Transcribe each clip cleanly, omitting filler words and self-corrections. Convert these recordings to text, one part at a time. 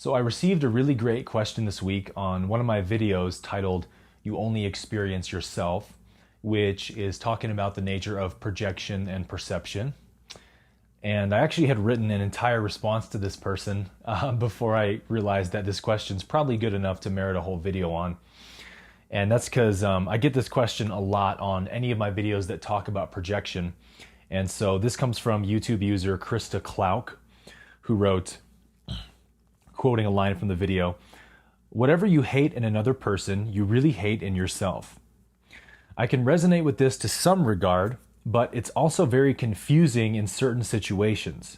So I received a really great question this week on one of my videos titled "You Only Experience Yourself," which is talking about the nature of projection and perception. And I actually had written an entire response to this person before I realized that this question's probably good enough to merit a whole video on. And that's because I get this question a lot on any of my videos that talk about projection. And so this comes from YouTube user Krista Klauk, who wrote, quoting a line from the video, "Whatever you hate in another person, you really hate in yourself." I can resonate with this to some regard, but it's also very confusing in certain situations.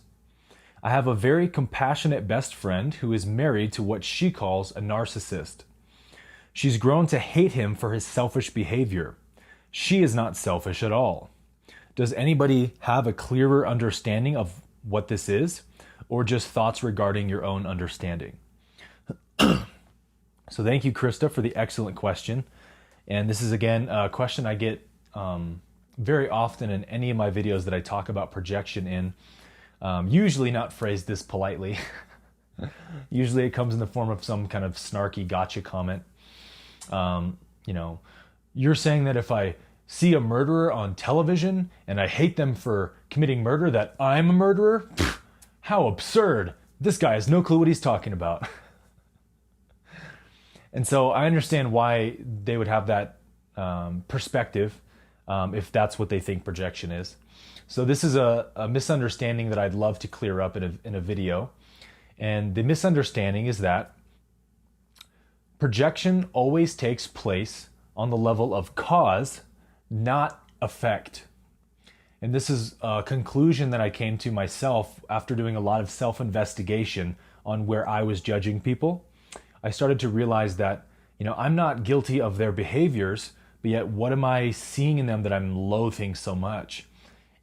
I have a very compassionate best friend who is married to what she calls a narcissist. She's grown to hate him for his selfish behavior. She is not selfish at all. Does anybody have a clearer understanding of what this is, or just thoughts regarding your own understanding? So thank you, Krista, for the excellent question. And this is, again, a question I get very often in any of my videos that I talk about projection in. Usually not phrased this politely. Usually it comes in the form of some kind of snarky gotcha comment. You're saying that if I see a murderer on television and I hate them for committing murder, that I'm a murderer? Pfft, how absurd. This guy has no clue what he's talking about. And so I understand why they would have that perspective if that's what they think projection is. So this is a misunderstanding that I'd love to clear up in a video. And the misunderstanding is that projection always takes place on the level of cause, not effect. And this is a conclusion that I came to myself after doing a lot of self-investigation on where I was judging people. I started to realize that, I'm not guilty of their behaviors, but yet what am I seeing in them that I'm loathing so much?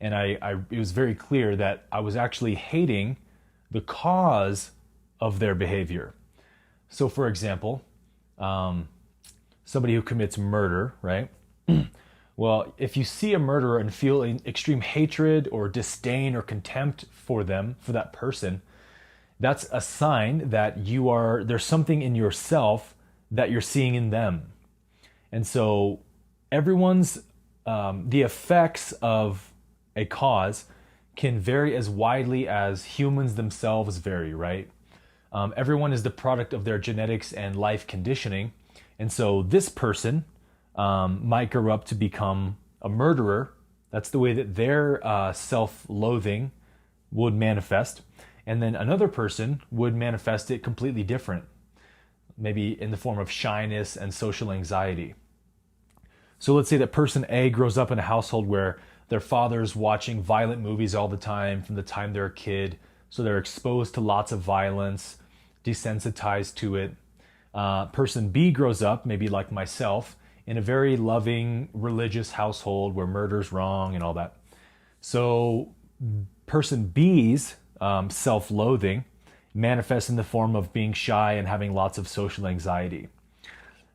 And it was very clear that I was actually hating the cause of their behavior. So for example, somebody who commits murder, right? Well, if you see a murderer and feel extreme hatred or disdain or contempt for them, for that person, that's a sign that there's something in yourself that you're seeing in them. And so everyone's, the effects of a cause can vary as widely as humans themselves vary, right? Everyone is the product of their genetics and life conditioning. And so this person might grow up to become a murderer. That's the way that their self-loathing would manifest. And then another person would manifest it completely different, maybe in the form of shyness and social anxiety. So let's say that person A grows up in a household where their father's watching violent movies all the time from the time they're a kid. So they're exposed to lots of violence, desensitized to it. Person B grows up, maybe like myself, in a very loving religious household where murder's wrong and all that. So person B's self-loathing manifests in the form of being shy and having lots of social anxiety.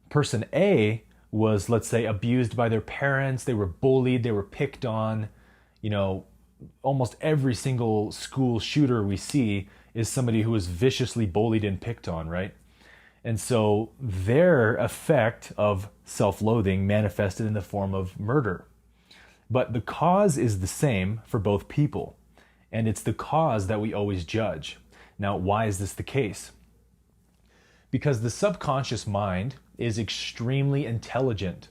Person A was, let's say, abused by their parents. They were bullied. They were picked on. Almost every single school shooter we see is somebody who was viciously bullied and picked on, right? And so their effect of self-loathing manifested in the form of murder. But the cause is the same for both people. And it's the cause that we always judge. Now, why is this the case? Because the subconscious mind is extremely intelligent,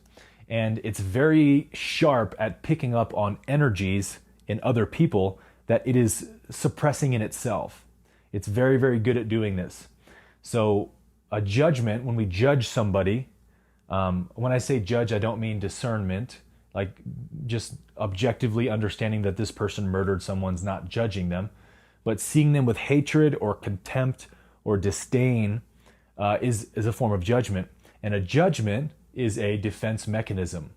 and it's very sharp at picking up on energies in other people that it is suppressing in itself. It's very, very good at doing this. So a judgment, when we judge somebody, when I say judge, I don't mean discernment, like just objectively understanding that this person murdered someone's not judging them, but seeing them with hatred or contempt or disdain is a form of judgment. And a judgment is a defense mechanism.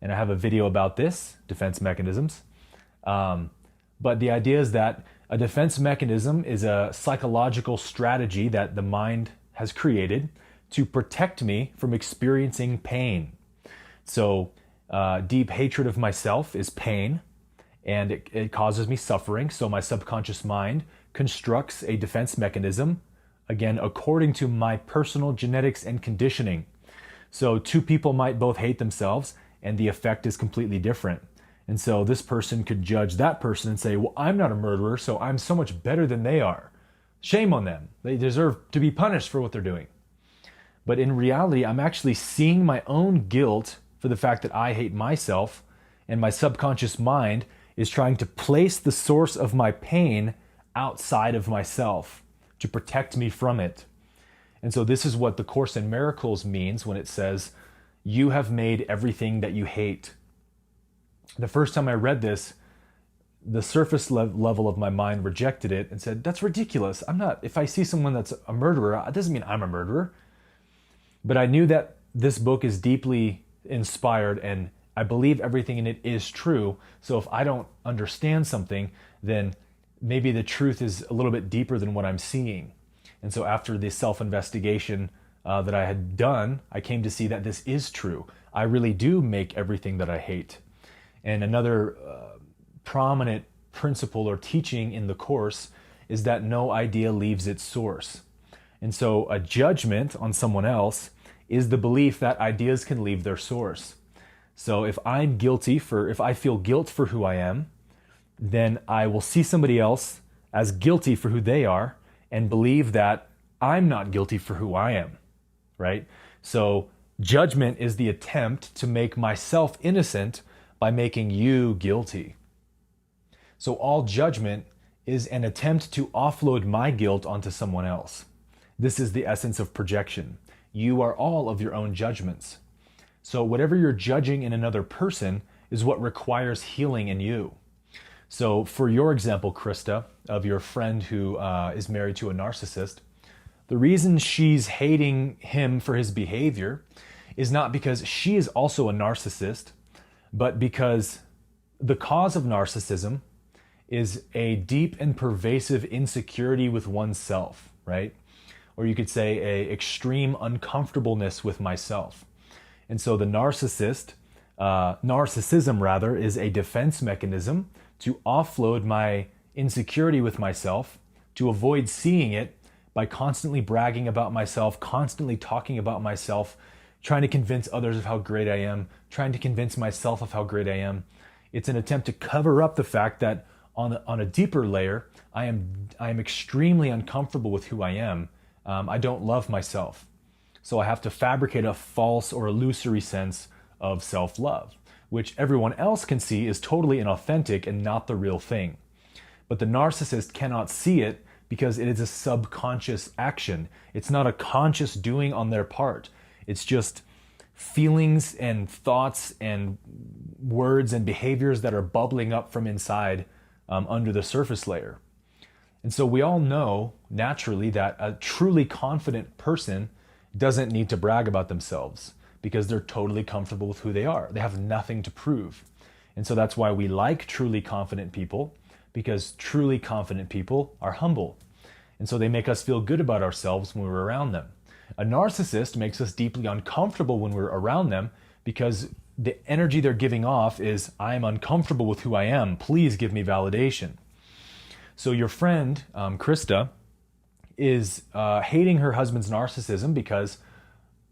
And I have a video about this, defense mechanisms. But the idea is that a defense mechanism is a psychological strategy that the mind has created to protect me from experiencing pain. So deep hatred of myself is pain, and it causes me suffering. So my subconscious mind constructs a defense mechanism again, according to my personal genetics and conditioning. So two people might both hate themselves and the effect is completely different. And so this person could judge that person and say, well, I'm not a murderer, so I'm so much better than they are. Shame on them. They deserve to be punished for what they're doing. But in reality, I'm actually seeing my own guilt for the fact that I hate myself, and my subconscious mind is trying to place the source of my pain outside of myself to protect me from it. And so this is what the Course in Miracles means when it says, you have made everything that you hate. The first time I read this, the surface level of my mind rejected it and said, that's ridiculous. If I see someone that's a murderer, it doesn't mean I'm a murderer. But I knew that this book is deeply inspired and I believe everything in it is true. So if I don't understand something, then maybe the truth is a little bit deeper than what I'm seeing. And so after the self-investigation that I had done, I came to see that this is true. I really do make everything that I hate. And another prominent principle or teaching in the Course is that no idea leaves its source. And so a judgment on someone else is the belief that ideas can leave their source. So if I feel guilt for who I am, then I will see somebody else as guilty for who they are and believe that I'm not guilty for who I am, right? So judgment is the attempt to make myself innocent by making you guilty. So all judgment is an attempt to offload my guilt onto someone else. This is the essence of projection. You are all of your own judgments. So whatever you're judging in another person is what requires healing in you. So for your example, Krista, of your friend who is married to a narcissist, the reason she's hating him for his behavior is not because she is also a narcissist, but because the cause of narcissism is a deep and pervasive insecurity with oneself, right? Or you could say a extreme uncomfortableness with myself. And so the narcissism is a defense mechanism to offload my insecurity with myself, to avoid seeing it by constantly bragging about myself, constantly talking about myself, trying to convince others of how great I am, trying to convince myself of how great I am. It's an attempt to cover up the fact that on a deeper layer, I am extremely uncomfortable with who I am. I don't love myself. So I have to fabricate a false or illusory sense of self-love, which everyone else can see is totally inauthentic and not the real thing. But the narcissist cannot see it because it is a subconscious action. It's not a conscious doing on their part. It's just feelings and thoughts and words and behaviors that are bubbling up from inside under the surface layer. And so we all know naturally that a truly confident person doesn't need to brag about themselves because they're totally comfortable with who they are. They have nothing to prove. And so that's why we like truly confident people, because truly confident people are humble. And so they make us feel good about ourselves when we're around them. A narcissist makes us deeply uncomfortable when we're around them because the energy they're giving off is, I'm uncomfortable with who I am. Please give me validation. So your friend, Krista, is hating her husband's narcissism because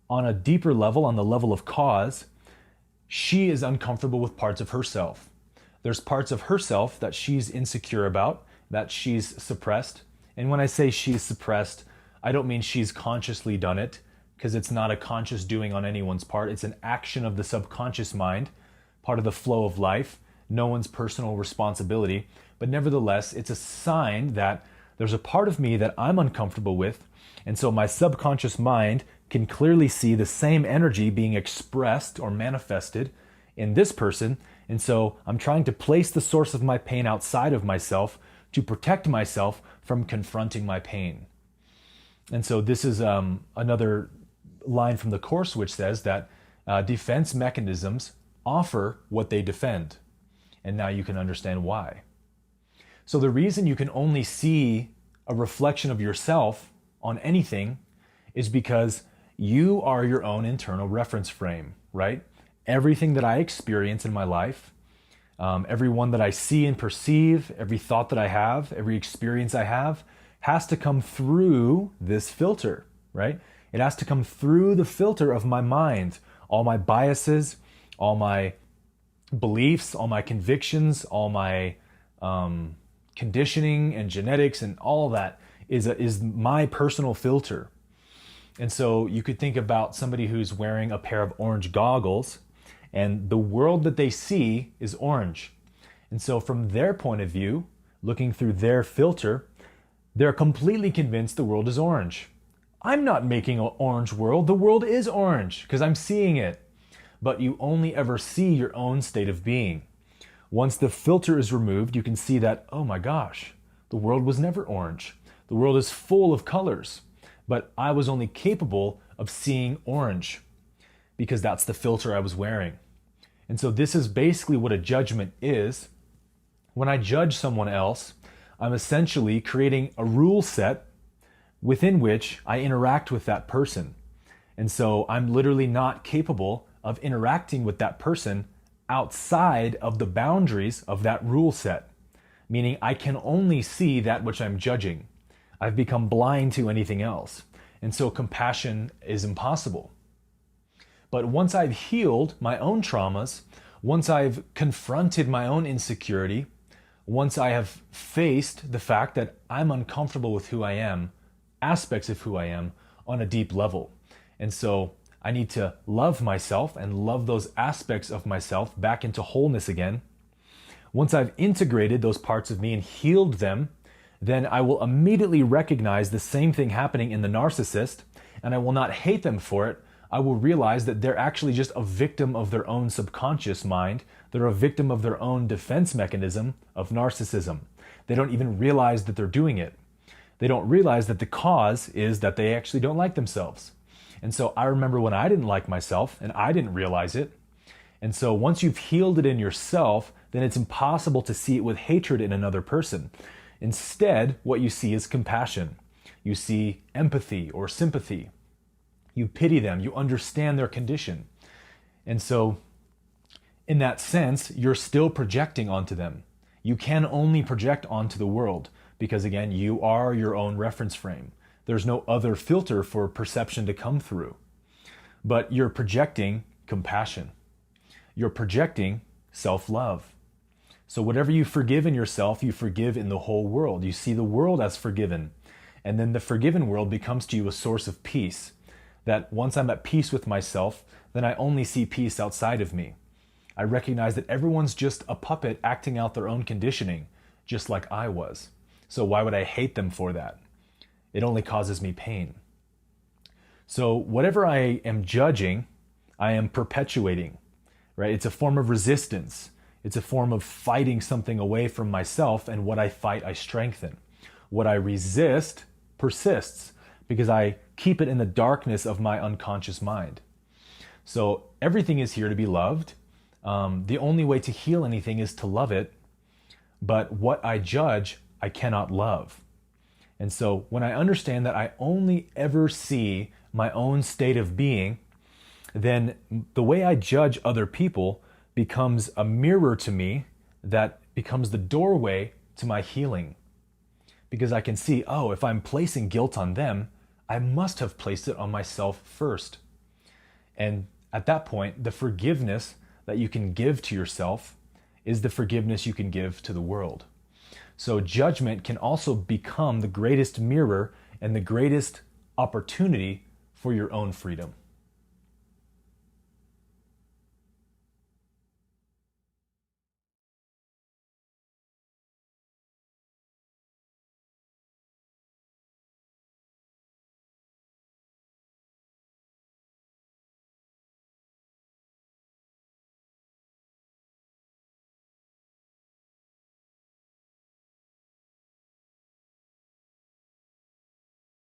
on a deeper level, on the level of cause, she is uncomfortable with parts of herself. There's parts of herself that she's insecure about, that she's suppressed. And when I say she's suppressed, I don't mean she's consciously done it, because it's not a conscious doing on anyone's part. It's an action of the subconscious mind, part of the flow of life, no one's personal responsibility. But nevertheless, it's a sign that there's a part of me that I'm uncomfortable with. And so my subconscious mind can clearly see the same energy being expressed or manifested in this person. And so I'm trying to place the source of my pain outside of myself to protect myself from confronting my pain. And so this is another line from the Course which says that defense mechanisms offer what they defend. And now you can understand why. So the reason you can only see a reflection of yourself on anything is because you are your own internal reference frame, right? Everything that I experience in my life, everyone that I see and perceive, every thought that I have, every experience I have, has to come through this filter, right? It has to come through the filter of my mind, all my biases, all my beliefs, all my convictions, all my conditioning and genetics, and all that is my personal filter. And so you could think about somebody who's wearing a pair of orange goggles, and the world that they see is orange. And so from their point of view, looking through their filter, they're completely convinced the world is orange. I'm not making an orange world. The world is orange because I'm seeing it. But you only ever see your own state of being. Once the filter is removed, you can see that, oh my gosh, the world was never orange. The world is full of colors, but I was only capable of seeing orange because that's the filter I was wearing. And so this is basically what a judgment is. When I judge someone else, I'm essentially creating a rule set within which I interact with that person. And so I'm literally not capable of interacting with that person outside of the boundaries of that rule set, meaning I can only see that which I'm judging. I've become blind to anything else. And so compassion is impossible. But once I've healed my own traumas, once I've confronted my own insecurity, once I have faced the fact that I'm uncomfortable with who I am, aspects of who I am on a deep level. And so I need to love myself and love those aspects of myself back into wholeness again. Once I've integrated those parts of me and healed them, then I will immediately recognize the same thing happening in the narcissist, and I will not hate them for it. I will realize that they're actually just a victim of their own subconscious mind. They're a victim of their own defense mechanism of narcissism. They don't even realize that they're doing it. They don't realize that the cause is that they actually don't like themselves. And so I remember when I didn't like myself and I didn't realize it. And so once you've healed it in yourself, then it's impossible to see it with hatred in another person. Instead, what you see is compassion. You see empathy or sympathy. You pity them. You understand their condition. And so in that sense, you're still projecting onto them. You can only project onto the world because, again, you are your own reference frame. There's no other filter for perception to come through. But you're projecting compassion. You're projecting self-love. So whatever you forgive in yourself, you forgive in the whole world. You see the world as forgiven. And then the forgiven world becomes to you a source of peace. That once I'm at peace with myself, then I only see peace outside of me. I recognize that everyone's just a puppet acting out their own conditioning, just like I was. So why would I hate them for that? It only causes me pain. So whatever I am judging, I am perpetuating, right? It's a form of resistance. It's a form of fighting something away from myself, and what I fight, I strengthen. What I resist persists because I keep it in the darkness of my unconscious mind. So everything is here to be loved. The only way to heal anything is to love it. But what I judge, I cannot love. And so when I understand that I only ever see my own state of being, then the way I judge other people becomes a mirror to me that becomes the doorway to my healing. Because I can see, oh, if I'm placing guilt on them, I must have placed it on myself first. And at that point, the forgiveness that you can give to yourself is the forgiveness you can give to the world. So judgment can also become the greatest mirror and the greatest opportunity for your own freedom.